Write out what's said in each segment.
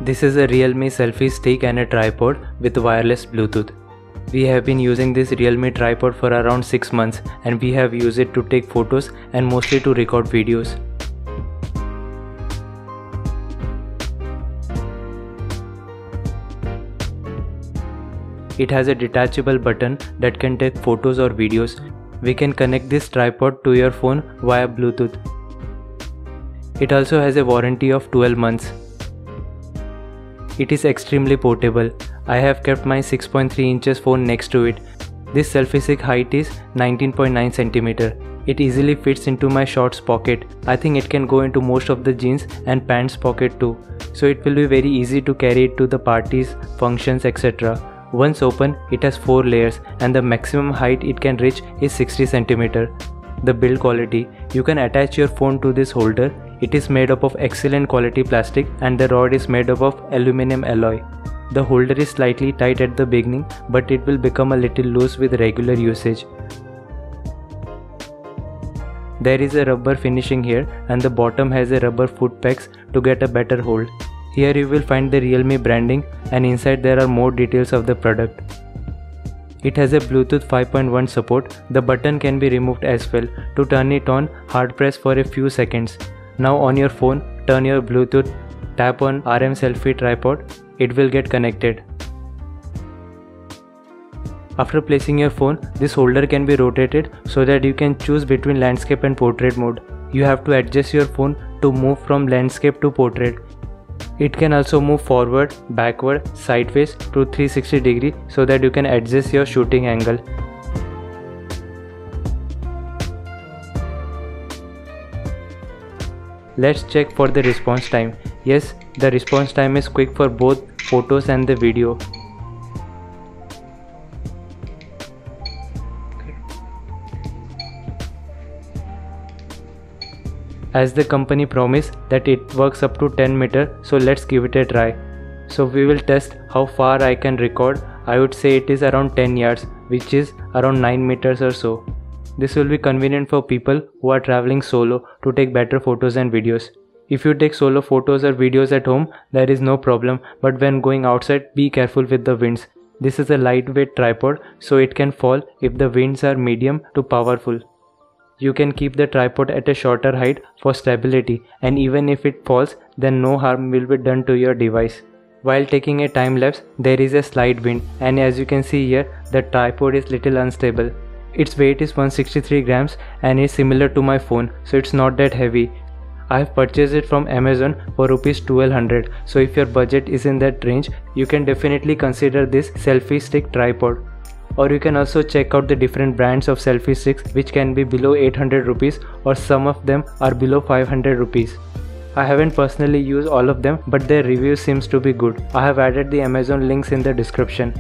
This is a Realme selfie stick and a tripod with wireless Bluetooth. We have been using this Realme tripod for around 6 months and we have used it to take photos and mostly to record videos. It has a detachable button that can take photos or videos. We can connect this tripod to your phone via Bluetooth. It also has a warranty of 12 months. It is extremely portable. I have kept my 6.3 inches phone next to it. This selfie stick height is 19.9 cm. It easily fits into my shorts pocket. I think it can go into most of the jeans and pants pocket too. So it will be very easy to carry it to the parties, functions, etc. Once open, it has 4 layers and the maximum height it can reach is 60 cm. The build quality. You can attach your phone to this holder. It is made up of excellent quality plastic and the rod is made up of aluminum alloy. The holder is slightly tight at the beginning, but it will become a little loose with regular usage. There is a rubber finishing here and the bottom has a rubber foot pegs to get a better hold. Here you will find the Realme branding and inside there are more details of the product. It has a Bluetooth 5.1 support. The button can be removed as well. To turn it on, hard press for a few seconds. Now on your phone, turn your Bluetooth, tap on RM selfie tripod. It will get connected. After placing your phone, this holder can be rotated so that you can choose between landscape and portrait mode. You have to adjust your phone to move from landscape to portrait. It can also move forward, backward, sideways to 360 degree so that you can adjust your shooting angle. Let's check for the response time. Yes, the response time is quick for both photos and the video. As the company promised that it works up to 10 meters, so let's give it a try. So we will test how far I can record. I would say it is around 10 yards, which is around 9 meters or so. This will be convenient for people who are traveling solo to take better photos and videos. If you take solo photos or videos at home, there is no problem, but when going outside, be careful with the winds. This is a lightweight tripod, so it can fall if the winds are medium to powerful. You can keep the tripod at a shorter height for stability, and even if it falls, then no harm will be done to your device. While taking a time lapse, there is a slight wind, and as you can see here, the tripod is little unstable. Its weight is 163 grams and is similar to my phone, so it's not that heavy. I have purchased it from Amazon for Rs 1200, so if your budget is in that range, you can definitely consider this selfie stick tripod. Or you can also check out the different brands of selfie sticks which can be below 800 rupees or some of them are below 500 rupees. I haven't personally used all of them, but their review seems to be good. I have added the Amazon links in the description.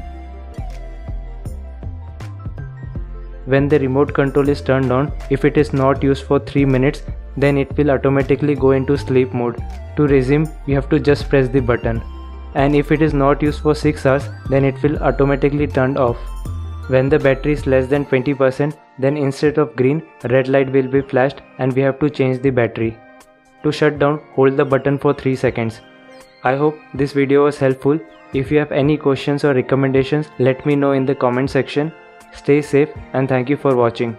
When the remote control is turned on, if it is not used for 3 minutes, then it will automatically go into sleep mode. To resume, you have to just press the button. And if it is not used for 6 hours, then it will automatically turn off. When the battery is less than 20%, then instead of green, red light will be flashed and we have to change the battery. To shut down, hold the button for 3 seconds. I hope this video was helpful. If you have any questions or recommendations, let me know in the comment section. Stay safe and thank you for watching.